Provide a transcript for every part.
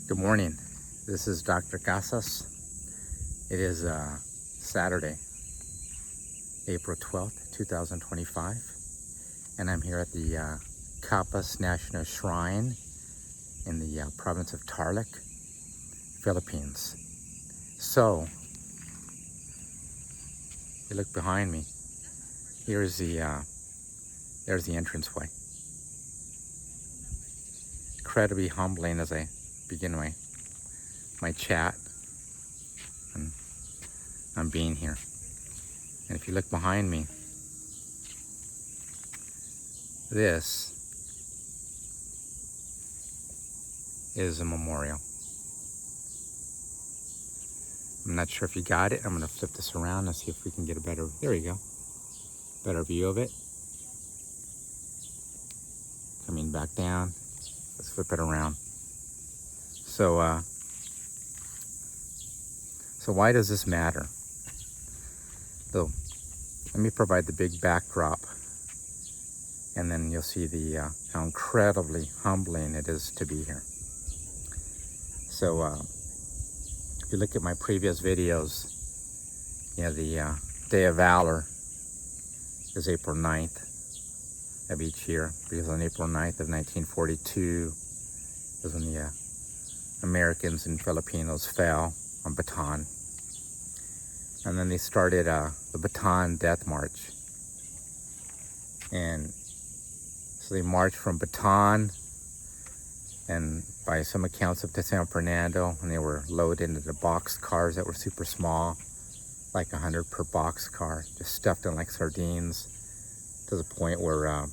Good morning. This is Dr. Casas. It is Saturday, April 12th, 2025, and I'm here at the Capas National Shrine in the province of Tarlac, Philippines. So, if you look behind me, here's there's the entranceway. Incredibly humbling as I begin my chat and I'm being here. And if you look behind me, this is a memorial. I'm not sure if you got it. I'm going to flip this around and see if we can get a better, there you go, better view of it. Coming back down. Let's flip it around. So why does this matter? So let me provide the big backdrop, and then you'll see the how incredibly humbling it is to be here. So if you look at my previous videos, the Day of Valor is April 9th of each year, because on April 9th of 1942 was when the Americans and Filipinos fell on Bataan. And then they started the Bataan Death March. And so they marched from Bataan and by some accounts up to San Fernando, and they were loaded into the box cars that were super small, like 100 per box car, just stuffed in like sardines, to the point where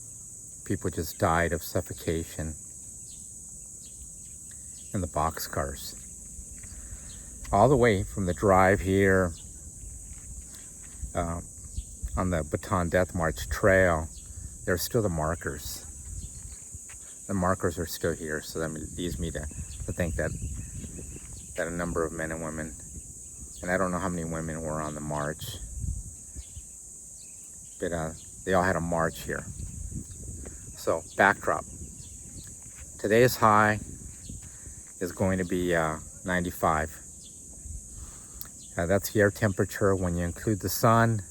people just died of suffocation in the box cars. All the way from the drive here on the Bataan Death March trail, there's still the markers. The markers are still here, so that leads me to think that a number of men and women, and I don't know how many women were on the march, but they all had a march here. So, backdrop. Today's high is going to be 95. That's the air temperature. When you include the sun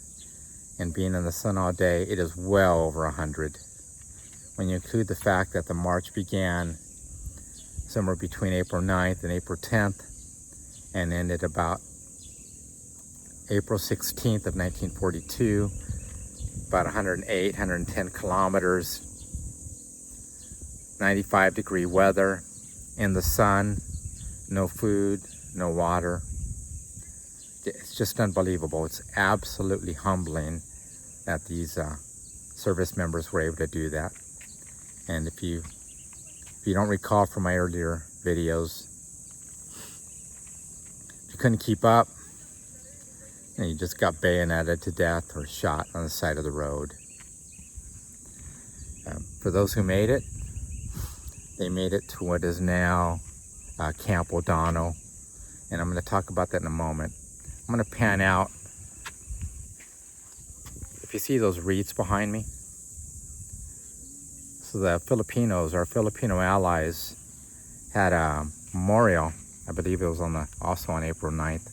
and being in the sun all day, it is well over 100. When you include the fact that the march began somewhere between April 9th and April 10th and ended about April 16th of 1942, about 108, 110 kilometers, 95-degree weather, in the sun, no food, no water. It's just unbelievable. It's absolutely humbling that these service members were able to do that. And if you don't recall from my earlier videos, if you couldn't keep up, and you just got bayoneted to death or shot on the side of the road. For those who made it, they made it to what is now Camp O'Donnell, and I'm going to talk about that in a moment. I'm going to pan out. If you see those wreaths behind me, so the Filipinos, our Filipino allies, had a memorial. I believe it was also on April 9th.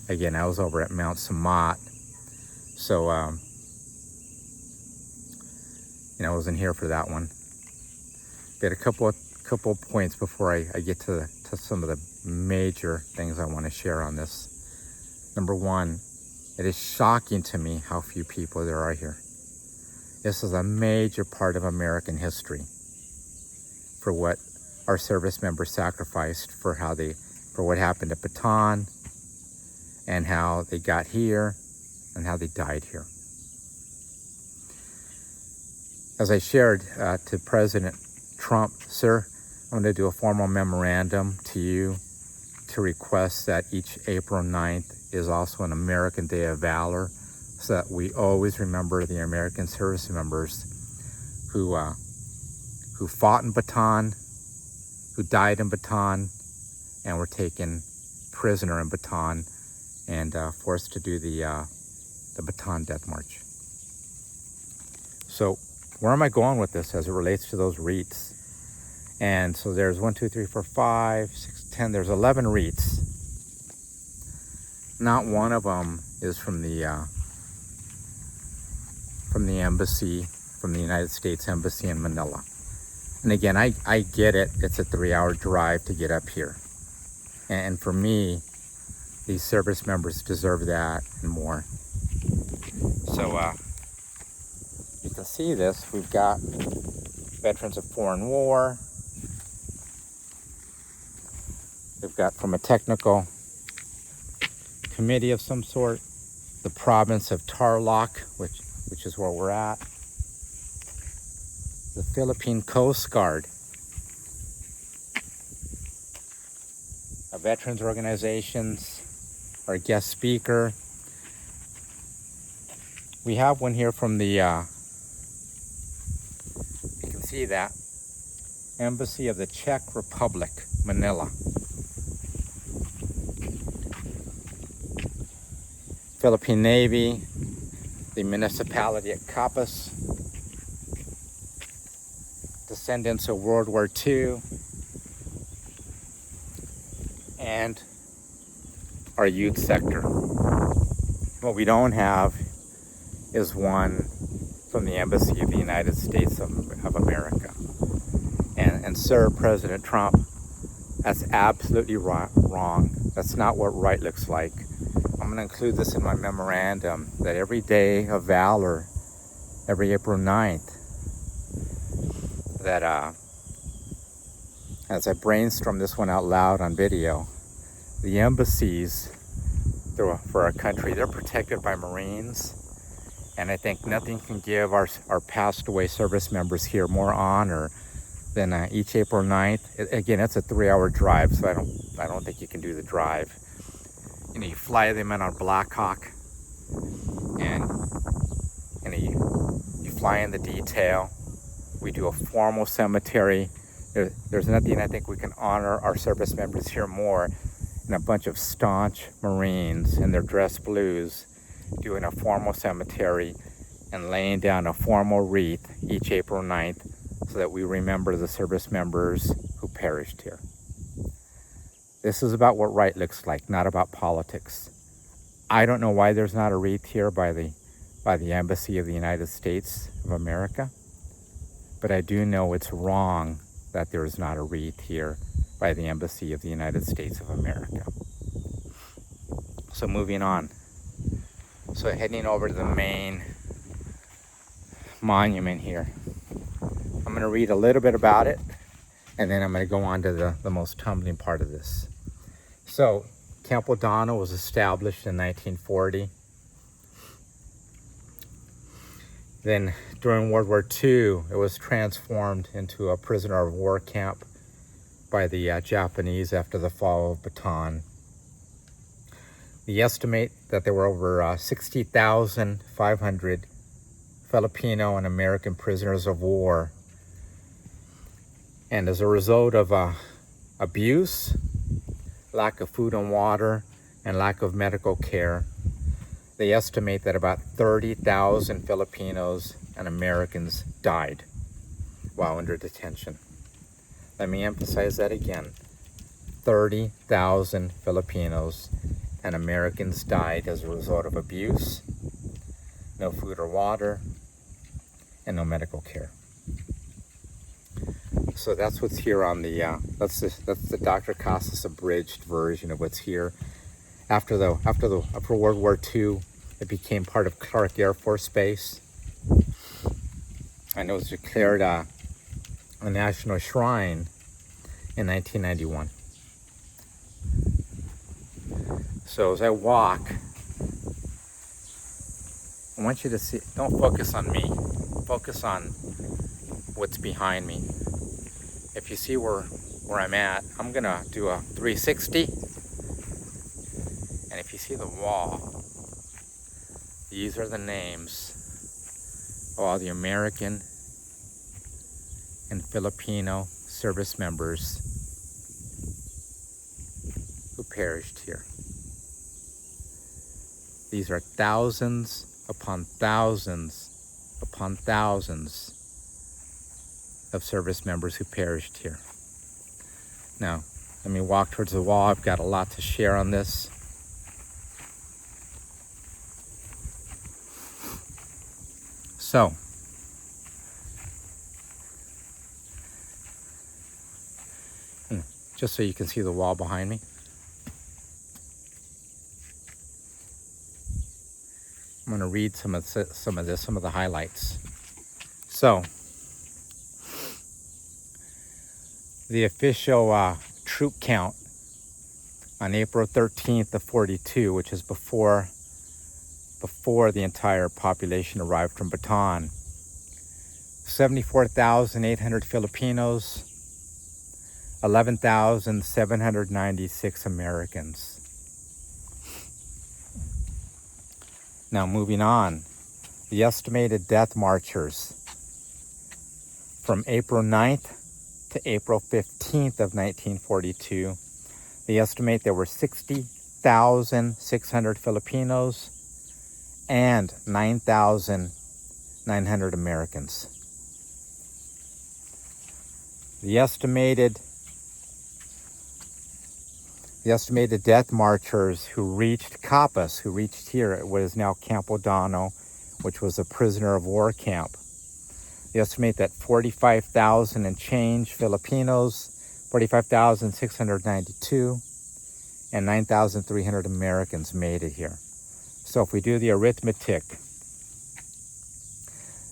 Again, I was over at Mount Samat, so I wasn't here for that one. But a couple of points before I get to some of the major things I want to share on this. Number one, it is shocking to me how few people there are here. This is a major part of American history for what our service members sacrificed for what happened at Bataan, and how they got here and how they died here. As I shared to President Trump, sir, I'm going to do a formal memorandum to you to request that each April 9th is also an American Day of Valor, so that we always remember the American service members who fought in Bataan, who died in Bataan, and were taken prisoner in Bataan and forced to do the Bataan Death March. So where am I going with this as it relates to those wreaths? And so there's 1, 2, 3, 4, 5, 6, 10, there's 11 wreaths. Not one of them is from the embassy, from the United States Embassy in Manila. And again, I get it. It's a 3-hour drive to get up here. And for me, these service members deserve that and more. So you can see this. We've got veterans of foreign war. We've got from a technical committee of some sort, the province of Tarlac, which is where we're at. The Philippine Coast Guard, our veterans organizations, our guest speaker. We have one here from the, you can see that, Embassy of the Czech Republic, Manila. Philippine Navy, the municipality at Capas, descendants of World War II, and our youth sector. What we don't have is one from the Embassy of the United States of America. And Sir President Trump, that's absolutely wrong. That's not what right looks like. I'm going to include this in my memorandum, that every day of valor, every April 9th, that as I brainstorm this one out loud on video, the embassies for our country, they're protected by Marines, and I think nothing can give our passed away service members here more honor than each April 9th. Again, it's a 3-hour drive, so I don't think you can do the drive. You know, you fly them in on Black Hawk, and you fly in the detail. We do a formal cemetery. There's nothing I think we can honor our service members here more than a bunch of staunch Marines in their dress blues doing a formal cemetery and laying down a formal wreath each April 9th so that we remember the service members who perished here. This is about what right looks like, not about politics. I don't know why there's not a wreath here by the Embassy of the United States of America, but I do know it's wrong that there is not a wreath here by the Embassy of the United States of America. So moving on. So heading over to the main monument here. I'm going to read a little bit about it, and then I'm going to go on to the most humbling part of this. So Camp O'Donnell was established in 1940. Then during World War II, it was transformed into a prisoner of war camp by the Japanese after the fall of Bataan. We estimate that there were over 60,500 Filipino and American prisoners of war. And as a result of abuse, lack of food and water, and lack of medical care, they estimate that about 30,000 Filipinos and Americans died while under detention. Let me emphasize that again. 30,000 Filipinos and Americans died as a result of abuse, no food or water, and no medical care. So that's what's here on the, that's the Dr. Casas abridged version of what's here. After World War II, it became part of Clark Air Force Base. And it was declared a national shrine in 1991. So as I walk, I want you to see, don't focus on me, focus on what's behind me. If you see where I'm at, I'm gonna do a 360. And if you see the wall, these are the names of all the American and Filipino service members who perished here. These are thousands upon thousands upon thousands of service members who perished here. Now, Let me walk towards the wall. I've got a lot to share on this. So, just so you can see the wall behind me. I'm going to read some of the highlights. So, the official troop count on April 13th of 42, which is before the entire population arrived from Bataan, 74,800 Filipinos, 11,796 Americans. Now moving on, the estimated death marchers from April 9th to April 15th of 1942, they estimate there were 60,600 Filipinos and 9,900 Americans. The estimated death marchers who reached Capas, who reached here at what is now Camp O'Donnell, which was a prisoner of war camp. They estimate that 45,000 and change Filipinos, 45,692, and 9,300 Americans made it here. So if we do the arithmetic,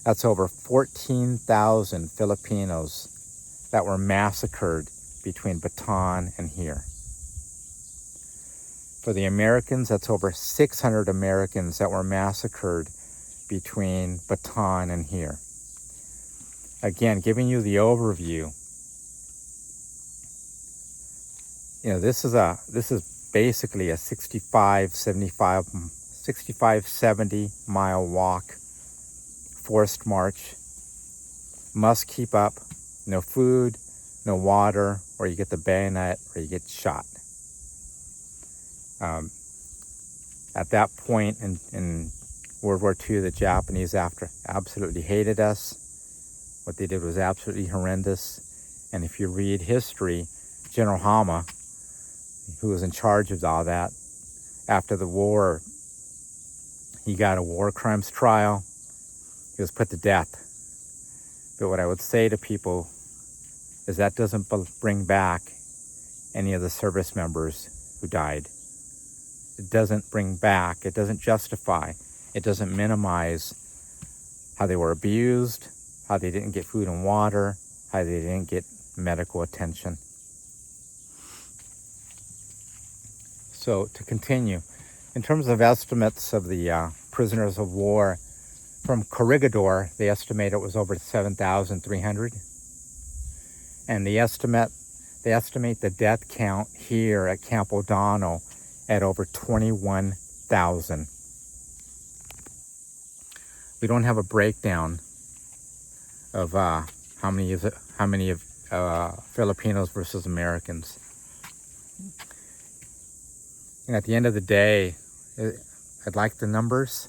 that's over 14,000 Filipinos that were massacred between Bataan and here. For the Americans, that's over 600 Americans that were massacred between Bataan and here. Again, giving you the overview. You know, this is basically a 65-70 mile walk, forced march. Must keep up. No food, no water, or you get the bayonet, or you get shot. At that point in World War II, the Japanese absolutely hated us. What they did was absolutely horrendous. And if you read history, General Hama, who was in charge of all that, after the war, he got a war crimes trial. He was put to death. But what I would say to people is that doesn't bring back any of the service members who died. It doesn't bring back, it doesn't justify, it doesn't minimize how they were abused, how they didn't get food and water, how they didn't get medical attention. So to continue, in terms of estimates of the prisoners of war from Corregidor, they estimate it was over 7,300. And they estimate the death count here at Camp O'Donnell at over 21,000. We don't have a breakdown of how many Filipinos versus Americans. And at the end of the day, I'd like the numbers,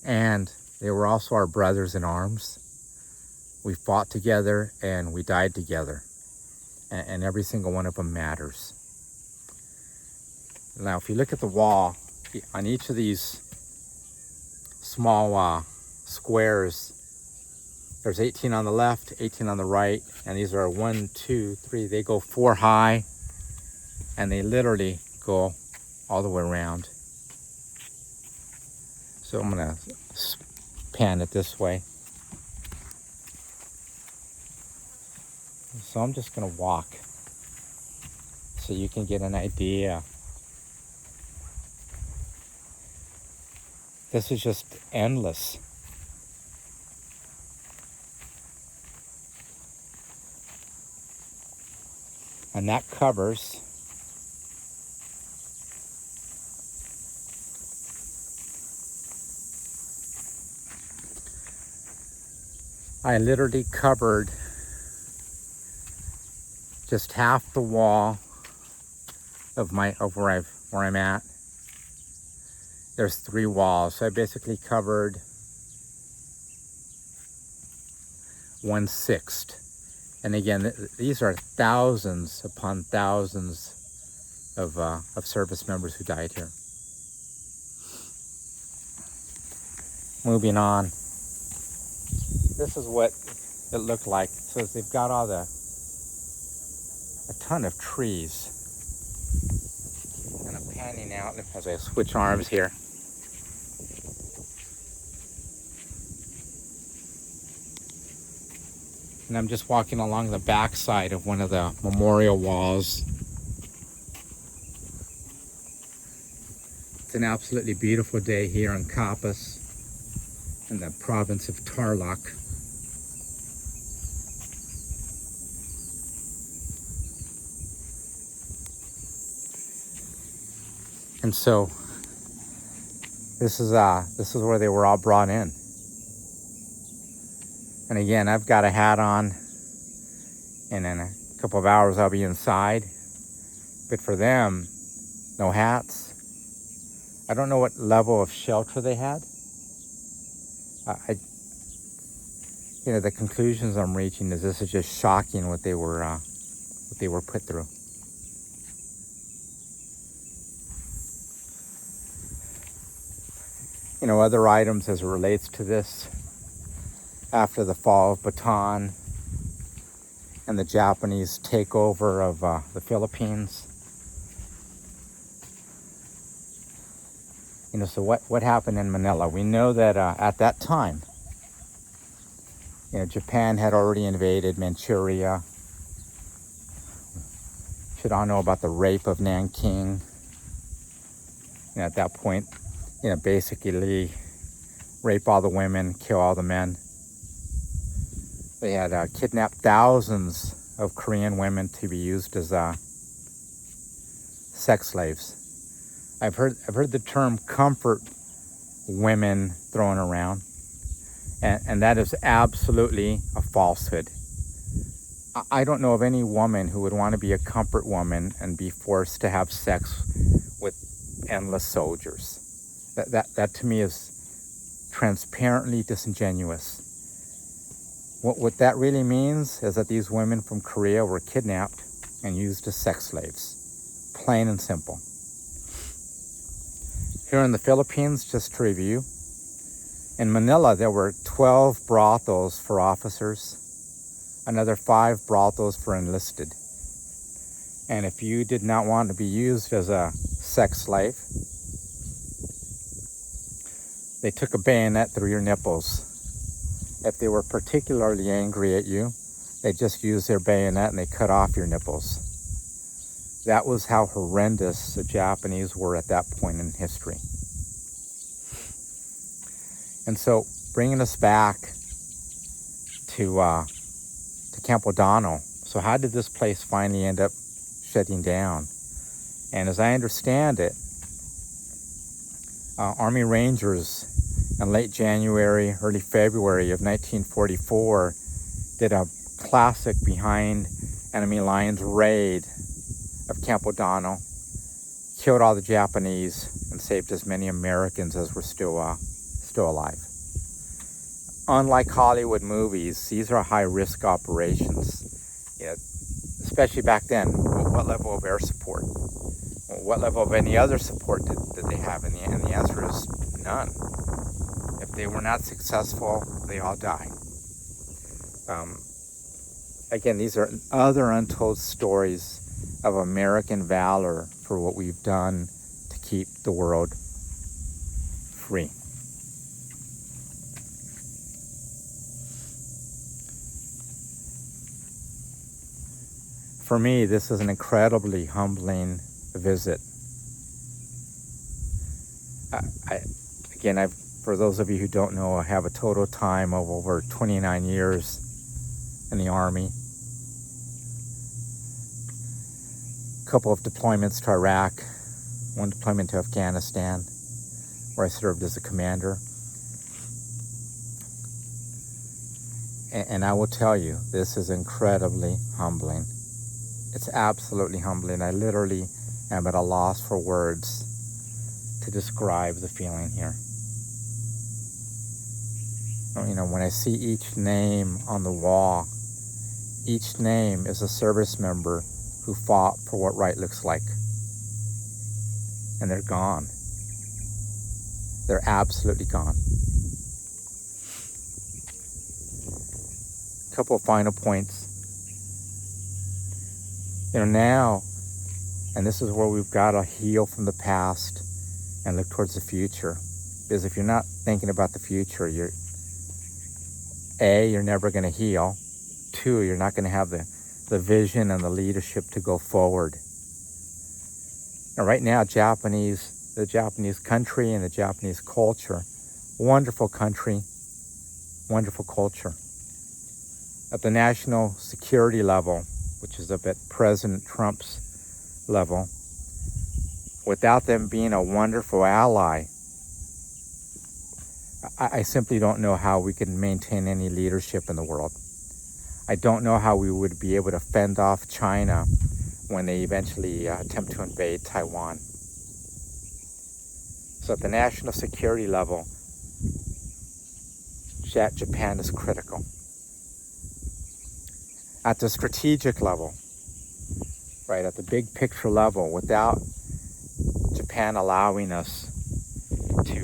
and they were also our brothers in arms. We fought together and we died together, and every single one of them matters. Now, if you look at the wall, on each of these small squares, there's 18 on the left, 18 on the right, and these are 1, 2, 3, they go 4 high, and they literally go all the way around. So I'm gonna pan it this way. So I'm just gonna walk so you can get an idea. This is just endless. And that covers I literally covered just half the wall of where I'm at. There's 3 walls, so I basically covered 1/6. And again, these are thousands upon thousands of service members who died here. Moving on. This is what it looked like. So they've got a ton of trees. And I'm panning out as I switch arms here. And I'm just walking along the back side of one of the memorial walls. It's an absolutely beautiful day here in Capas, in the province of Tarlac. And so this is where they were all brought in. And again, I've got a hat on, and in a couple of hours I'll be inside. But for them, no hats. I don't know what level of shelter they had. The conclusions I'm reaching is this is just shocking what they were put through. Other items as it relates to this. After the fall of Bataan and the Japanese takeover of the Philippines. So what happened in Manila? We know that at that time, Japan had already invaded Manchuria. Should all know about the rape of Nanking. At that point, basically rape all the women, kill all the men. They had kidnapped thousands of Korean women to be used as sex slaves. I've heard the term comfort women thrown around, and that is absolutely a falsehood. I don't know of any woman who would want to be a comfort woman and be forced to have sex with endless soldiers. That to me is transparently disingenuous. What that really means is that these women from Korea were kidnapped and used as sex slaves. Plain and simple. Here in the Philippines, just to review, in Manila there were 12 brothels for officers, another 5 brothels for enlisted. And if you did not want to be used as a sex slave, they took a bayonet through your nipples. If they were particularly angry at you, they just used their bayonet and they cut off your nipples. That was how horrendous the Japanese were at that point in history. And so, bringing us back to Campo Dano. So how did this place finally end up shutting down? And as I understand it, Army Rangers in late January, early February of 1944 did a classic behind enemy lines raid of Campo Dano, killed all the Japanese, and saved as many Americans as were still alive. Unlike Hollywood movies, these are high-risk operations. Especially back then, what level of air support? What level of any other support did they have? And the answer is none. If they were not successful, they all died. Again, these are other untold stories of American valor for what we've done to keep the world free. For me, this is an incredibly humbling visit. For those of you who don't know, I have a total time of over 29 years in the Army. A couple of deployments to Iraq, one deployment to Afghanistan, where I served as a commander. And I will tell you, this is incredibly humbling. It's absolutely humbling. I literally am at a loss for words to describe the feeling here. When I see each name on the wall Each name is a service member who fought for what right looks like. And they're gone. They're absolutely gone. A couple of final points. Now, and this is where we've got to heal from the past and look towards the future. Because if you're not thinking about the future, you're never going to heal. 2, you're not going to have the vision and the leadership to go forward. And right now, the Japanese country and the Japanese culture, wonderful country, wonderful culture. At the national security level, which is up at President Trump's level, without them being a wonderful ally, I simply don't know how we can maintain any leadership in the world. I don't know how we would be able to fend off China when they eventually attempt to invade Taiwan. So at the national security level, Japan is critical. At the strategic level, right, at the big picture level, without Japan allowing us to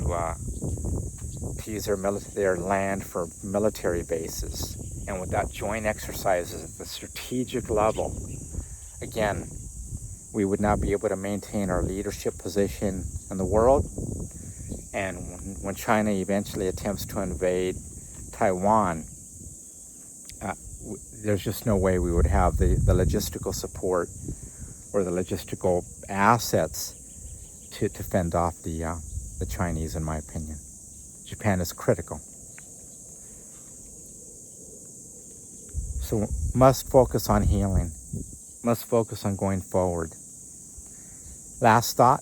use their land for military bases, and without joint exercises at the strategic level, again, we would not be able to maintain our leadership position in the world. And when China eventually attempts to invade Taiwan, there's just no way we would have the logistical support or the logistical assets to fend off the Chinese, in my opinion. Japan is critical. So must focus on healing, must focus on going forward. Last thought,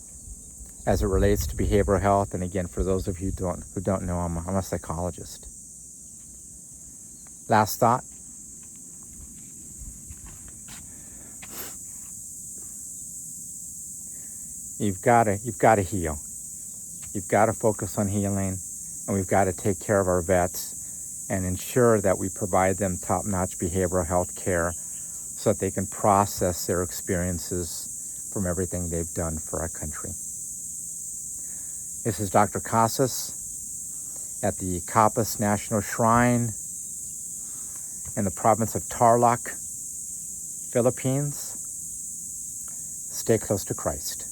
as it relates to behavioral health, and again, for those of you who don't know, I'm a psychologist. Last thought, you've got to heal. You've got to focus on healing, and we've got to take care of our vets and ensure that we provide them top-notch behavioral health care so that they can process their experiences from everything they've done for our country. This is Dr. Casas at the Capas National Shrine in the province of Tarlac, Philippines. Stay close to Christ.